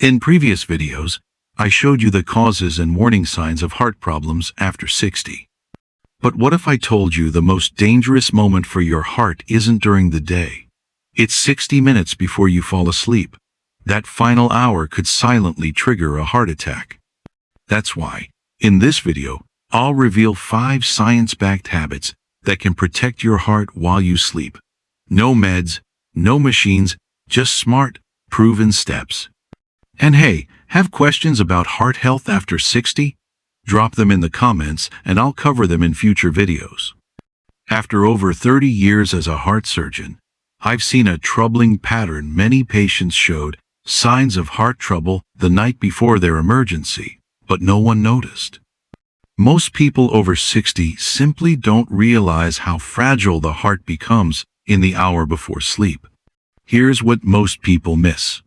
In previous videos, I showed you the causes and warning signs of heart problems after 60. But what if I told you the most dangerous moment for your heart isn't during the day? It's 60 minutes before you fall asleep. That final hour could silently trigger a heart attack. That's why, in this video, I'll reveal 5 science-backed habits that can protect your heart while you sleep. No meds, no machines, just smart, proven steps. And hey, have questions about heart health after 60? Drop them in the comments and I'll cover them in future videos. After over 30 years as a heart surgeon, I've seen a troubling pattern. Many patients showed signs of heart trouble the night before their emergency, but no one noticed. Most people over 60 simply don't realize how fragile the heart becomes in the hour before sleep. Here's what most people miss.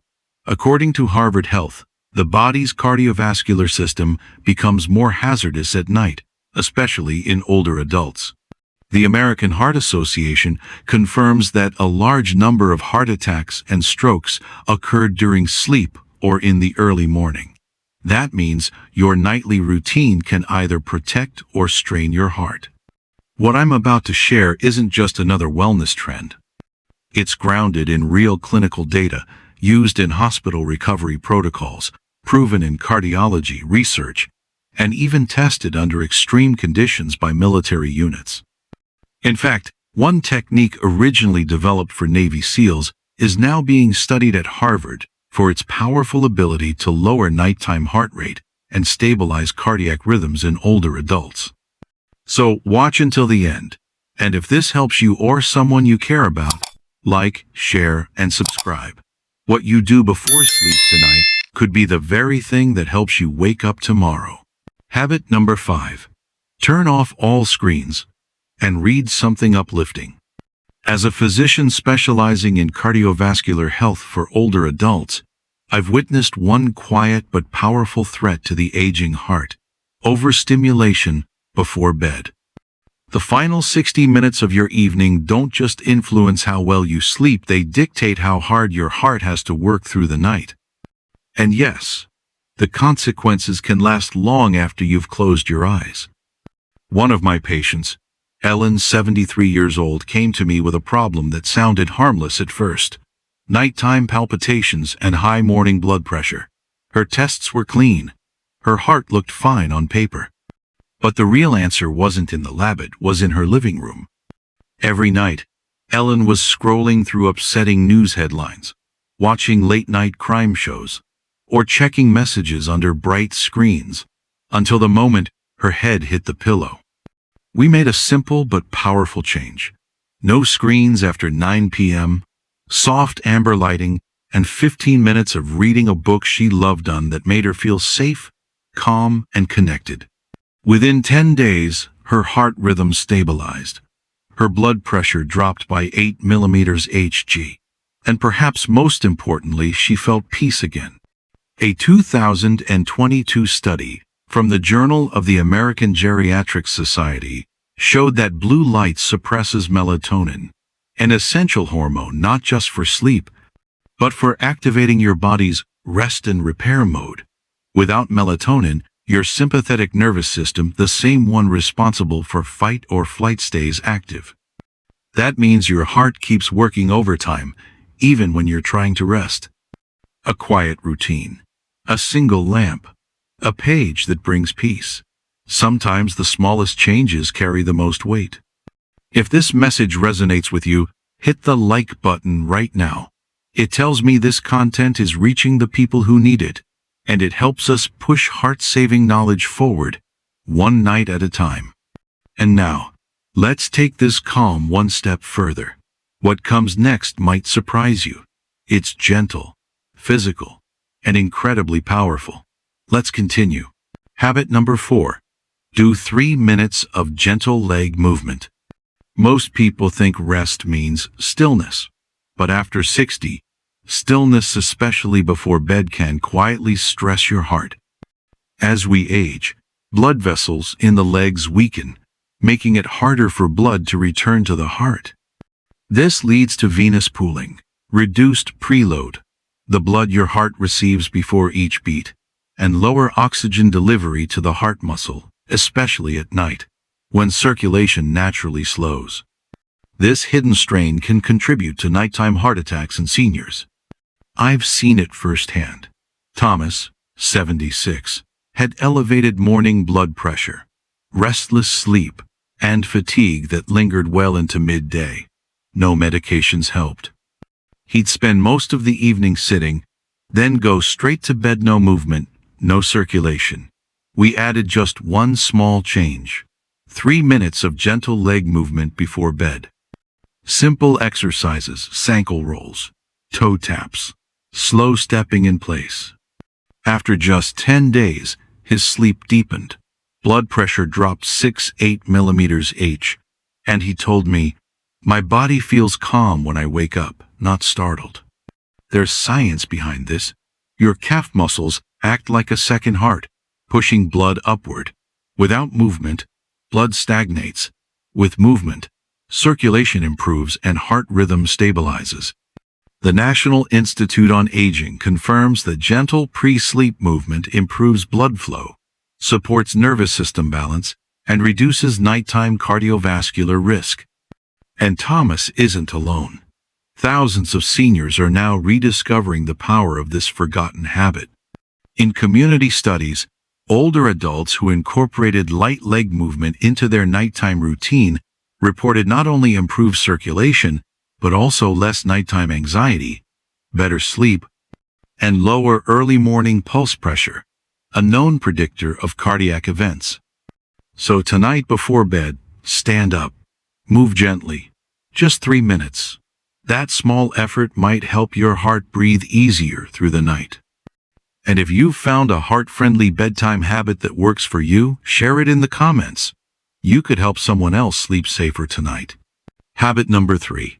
According to Harvard Health, the body's cardiovascular system becomes more hazardous at night, especially in older adults. The American Heart Association confirms that a large number of heart attacks and strokes occurred during sleep or in the early morning. That means your nightly routine can either protect or strain your heart. What I'm about to share isn't just another wellness trend. It's grounded in real clinical data, used in hospital recovery protocols, proven in cardiology research, and even tested under extreme conditions by military units. In fact, one technique originally developed for Navy SEALs is now being studied at Harvard for its powerful ability to lower nighttime heart rate and stabilize cardiac rhythms in older adults. So watch until the end, and if this helps you or someone you care about, like, share, and subscribe. What you do before sleep tonight could be the very thing that helps you wake up tomorrow. Habit number 5. Turn off all screens and read something uplifting. As a physician specializing in cardiovascular health for older adults, I've witnessed one quiet but powerful threat to the aging heart: overstimulation before bed. The final 60 minutes of your evening don't just influence how well you sleep, they dictate how hard your heart has to work through the night. And yes, the consequences can last long after you've closed your eyes. One of my patients, Ellen, 73 years old, came to me with a problem that sounded harmless at first: nighttime palpitations and high morning blood pressure. Her tests were clean. Her heart looked fine on paper. But the real answer wasn't in the lab, it was in her living room. Every night, Ellen was scrolling through upsetting news headlines, watching late-night crime shows, or checking messages under bright screens, until the moment her head hit the pillow. We made a simple but powerful change. No screens after 9 p.m., soft amber lighting, and 15 minutes of reading a book she loved on that made her feel safe, calm, and connected. Within 10 days, her heart rhythm stabilized. Her blood pressure dropped by 8 millimeters Hg. And perhaps most importantly, she felt peace again. A 2022 study from the Journal of the American Geriatric Society showed that blue light suppresses melatonin, an essential hormone not just for sleep, but for activating your body's rest and repair mode. Without melatonin, your sympathetic nervous system, the same one responsible for fight or flight, stays active. That means your heart keeps working overtime, even when you're trying to rest. A quiet routine, a single lamp, a page that brings peace. Sometimes the smallest changes carry the most weight. If this message resonates with you, hit the like button right now. It tells me this content is reaching the people who need it, and it helps us push heart-saving knowledge forward, one night at a time. And now, let's take this calm one step further. What comes next might surprise you. It's gentle, physical, and incredibly powerful. Let's continue. Habit number 4. Do 3 minutes of gentle leg movement. Most people think rest means stillness, but after 60, stillness, especially before bed, can quietly stress your heart. As we age, blood vessels in the legs weaken, making it harder for blood to return to the heart. This leads to venous pooling, reduced preload, the blood your heart receives before each beat, and lower oxygen delivery to the heart muscle, especially at night, when circulation naturally slows. This hidden strain can contribute to nighttime heart attacks in seniors. I've seen it firsthand. Thomas, 76, had elevated morning blood pressure, restless sleep, and fatigue that lingered well into midday. No medications helped. He'd spend most of the evening sitting, then go straight to bed. No movement, no circulation. We added just one small change: 3 minutes of gentle leg movement before bed. Simple exercises, ankle rolls, toe taps, slow stepping in place. After just 10 days, his sleep deepened. Blood pressure dropped 6-8 millimeters H, and he told me, "My body feels calm when I wake up, not startled." There's science behind this. Your calf muscles act like a second heart, pushing blood upward. Without movement, blood stagnates. With movement, circulation improves and heart rhythm stabilizes. The National Institute on Aging confirms that gentle pre-sleep movement improves blood flow, supports nervous system balance, and reduces nighttime cardiovascular risk. And Thomas isn't alone. Thousands of seniors are now rediscovering the power of this forgotten habit. In community studies, older adults who incorporated light leg movement into their nighttime routine reported not only improved circulation, but also less nighttime anxiety, better sleep, and lower early morning pulse pressure, a known predictor of cardiac events. So tonight before bed, stand up. Move gently. Just 3 minutes. That small effort might help your heart breathe easier through the night. And if you've found a heart-friendly bedtime habit that works for you, share it in the comments. You could help someone else sleep safer tonight. Habit number 3.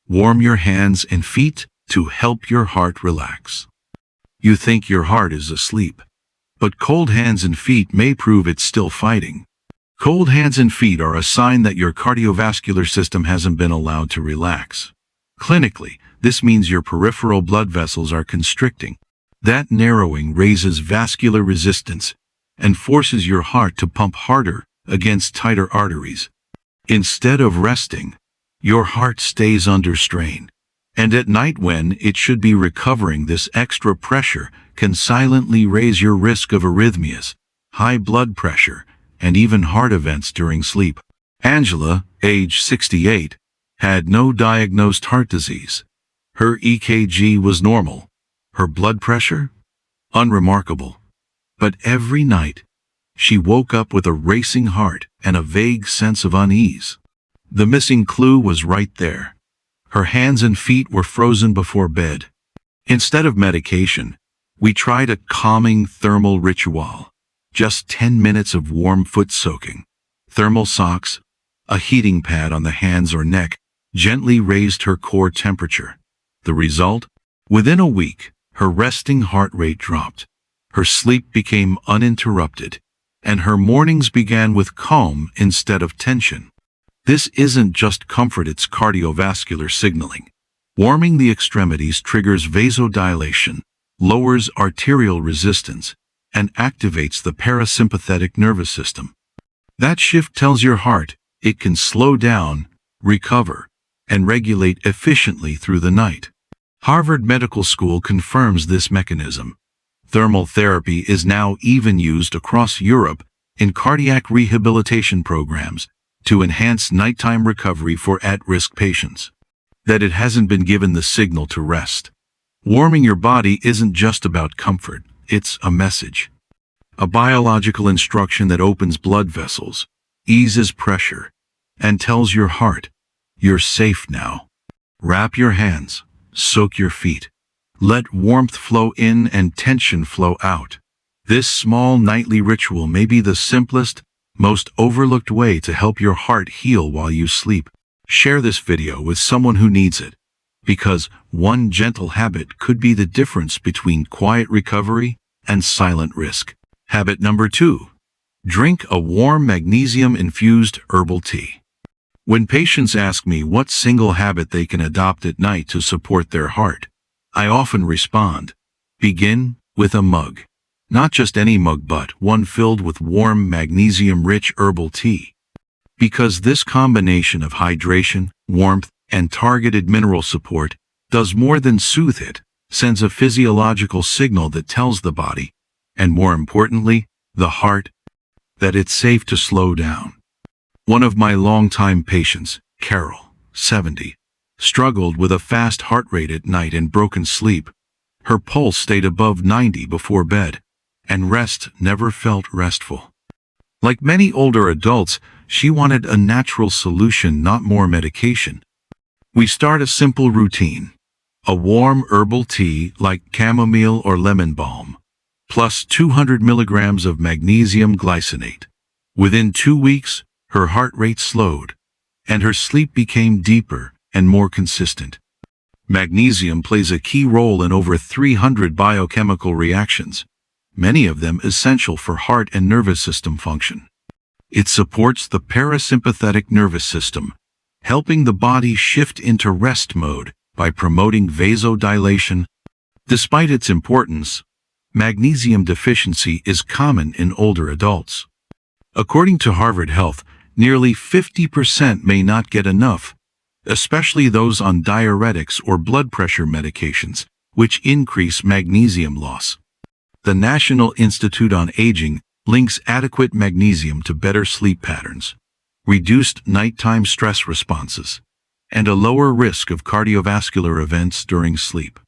Warm your hands and feet to help your heart relax. You think your heart is asleep, but cold hands and feet may prove it's still fighting. Cold hands and feet are a sign that your cardiovascular system hasn't been allowed to relax. Clinically, this means your peripheral blood vessels are constricting. That narrowing raises vascular resistance and forces your heart to pump harder against tighter arteries. Instead of resting, your heart stays under strain. And at night, when it should be recovering, this extra pressure can silently raise your risk of arrhythmias, high blood pressure, and even heart events during sleep. Angela, age 68, had no diagnosed heart disease. Her EKG was normal. Her blood pressure? Unremarkable. But every night, she woke up with a racing heart and a vague sense of unease. The missing clue was right there. Her hands and feet were frozen before bed. Instead of medication, we tried a calming thermal ritual. Just 10 minutes of warm foot soaking. Thermal socks, a heating pad on the hands or neck, gently raised her core temperature. The result? Within a week, her resting heart rate dropped. Her sleep became uninterrupted, and her mornings began with calm instead of tension. This isn't just comfort, it's cardiovascular signaling. Warming the extremities triggers vasodilation, lowers arterial resistance, and activates the parasympathetic nervous system. That shift tells your heart it can slow down, recover, and regulate efficiently through the night. Harvard Medical School confirms this mechanism. Thermal therapy is now even used across Europe in cardiac rehabilitation programs to enhance nighttime recovery for at-risk patients. That it hasn't been given the signal to rest. Warming your body isn't just about comfort, it's a message. A biological instruction that opens blood vessels, eases pressure, and tells your heart, you're safe now. Wrap your hands, soak your feet. Let warmth flow in and tension flow out. This small nightly ritual may be the simplest, most overlooked way to help your heart heal while you sleep. Share this video with someone who needs it, because one gentle habit could be the difference between quiet recovery and silent risk. Habit number 2. Drink a warm magnesium-infused herbal tea. When patients ask me what single habit they can adopt at night to support their heart, I often respond, begin with a mug. Not just any mug, but one filled with warm magnesium-rich herbal tea. Because this combination of hydration, warmth, and targeted mineral support does more than soothe it, sends a physiological signal that tells the body, and more importantly, the heart, that it's safe to slow down. One of my longtime patients, Carol, 70, struggled with a fast heart rate at night and broken sleep. Her pulse stayed above 90 before bed, and rest never felt restful. Like many older adults, she wanted a natural solution, not more medication. We start a simple routine. A warm herbal tea like chamomile or lemon balm, plus 200 milligrams of magnesium glycinate. Within 2 weeks, her heart rate slowed, and her sleep became deeper and more consistent. Magnesium plays a key role in over 300 biochemical reactions, many of them essential for heart and nervous system function. It supports the parasympathetic nervous system, helping the body shift into rest mode by promoting vasodilation. Despite its importance, magnesium deficiency is common in older adults. According to Harvard Health, nearly 50% may not get enough, especially those on diuretics or blood pressure medications, which increase magnesium loss. The National Institute on Aging links adequate magnesium to better sleep patterns, reduced nighttime stress responses, and a lower risk of cardiovascular events during sleep.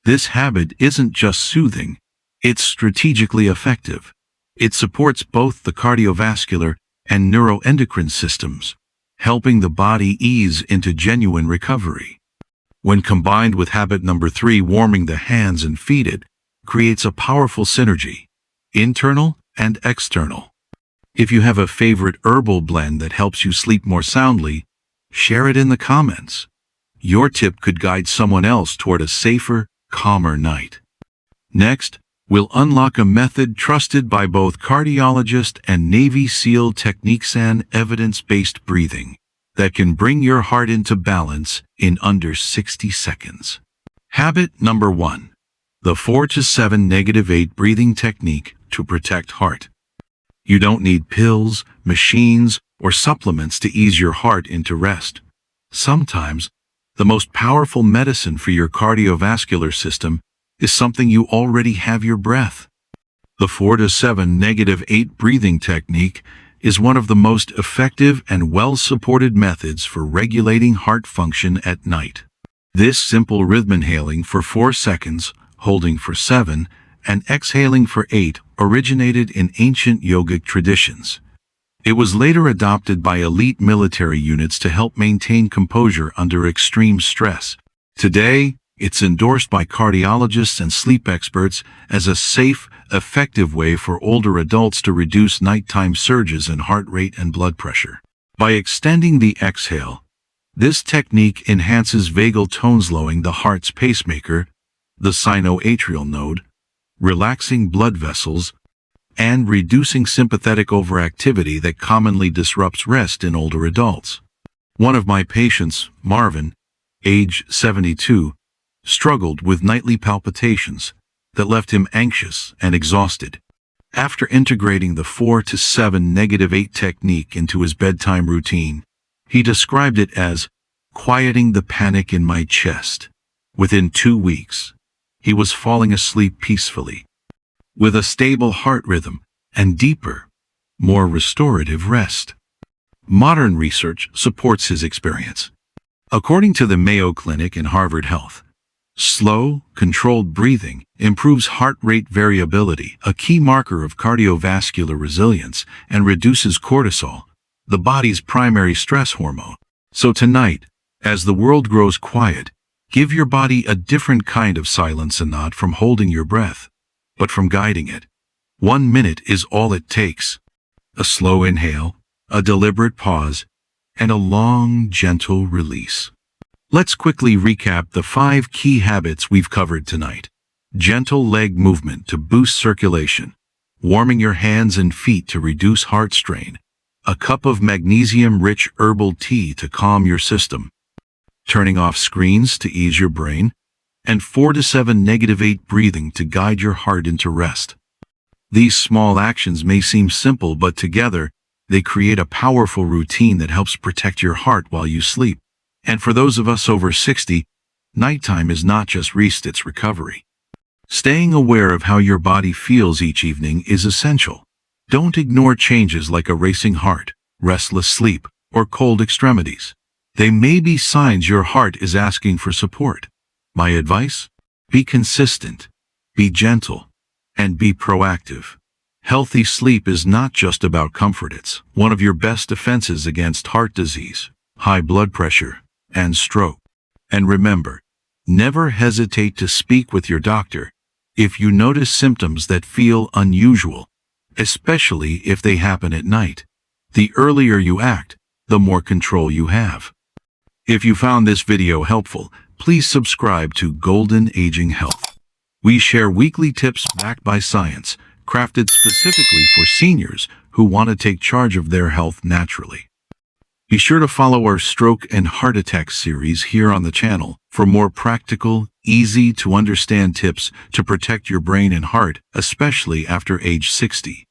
This habit isn't just soothing, it's strategically effective. It supports both the cardiovascular and neuroendocrine systems, helping the body ease into genuine recovery. When combined with habit number 3, warming the hands and feet, it creates a powerful synergy, internal and external. If you have a favorite herbal blend that helps you sleep more soundly, share it in the comments. Your tip could guide someone else toward a safer, calmer night. Next, we'll unlock a method trusted by both cardiologists and Navy SEAL techniques, and evidence-based breathing that can bring your heart into balance in under 60 seconds. Habit number 1. The 4 to 7 -8 breathing technique to protect heart. You don't need pills, machines, or supplements to ease your heart into rest. Sometimes, the most powerful medicine for your cardiovascular system is something you already have: your breath. The 4 to 7 -8 breathing technique is one of the most effective and well-supported methods for regulating heart function at night. This simple rhythm, inhaling for 4 seconds, holding for 7, and exhaling for 8, originated in ancient yogic traditions. It was later adopted by elite military units to help maintain composure under extreme stress. Today, it's endorsed by cardiologists and sleep experts as a safe, effective way for older adults to reduce nighttime surges in heart rate and blood pressure. By extending the exhale, this technique enhances vagal tone, slowing the heart's pacemaker, the sinoatrial node, relaxing blood vessels, and reducing sympathetic overactivity that commonly disrupts rest in older adults. One of my patients, Marvin, age 72, struggled with nightly palpitations that left him anxious and exhausted. After integrating the 4 to 7 -8 technique into his bedtime routine, he described it as quieting the panic in my chest. Within 2 weeks, he was falling asleep peacefully, with a stable heart rhythm and deeper, more restorative rest. Modern research supports his experience. According to the Mayo Clinic and Harvard Health, slow, controlled breathing improves heart rate variability, a key marker of cardiovascular resilience, and reduces cortisol, the body's primary stress hormone. So tonight, as the world grows quiet, give your body a different kind of silence, and not from holding your breath, but from guiding it. 1 minute is all it takes. A slow inhale, a deliberate pause, and a long, gentle release. Let's quickly recap the 5 key habits we've covered tonight. Gentle leg movement to boost circulation. Warming your hands and feet to reduce heart strain. A cup of magnesium-rich herbal tea to calm your system. Turning off screens to ease your brain. and 4 to 7 -8 breathing to guide your heart into rest. These small actions may seem simple, but together, they create a powerful routine that helps protect your heart while you sleep. And for those of us over 60, nighttime is not just rest, it's recovery. Staying aware of how your body feels each evening is essential. Don't ignore changes like a racing heart, restless sleep, or cold extremities. They may be signs your heart is asking for support. My advice? Be consistent, be gentle, and be proactive. Healthy sleep is not just about comfort, it's one of your best defenses against heart disease, high blood pressure, and stroke. And remember, never hesitate to speak with your doctor if you notice symptoms that feel unusual, especially if they happen at night. The earlier you act, the more control you have. If you found this video helpful, please subscribe to Golden Aging Health. We share weekly tips backed by science, crafted specifically for seniors who want to take charge of their health naturally. Be sure to follow our stroke and heart attack series here on the channel for more practical, easy-to-understand tips to protect your brain and heart, especially after age 60.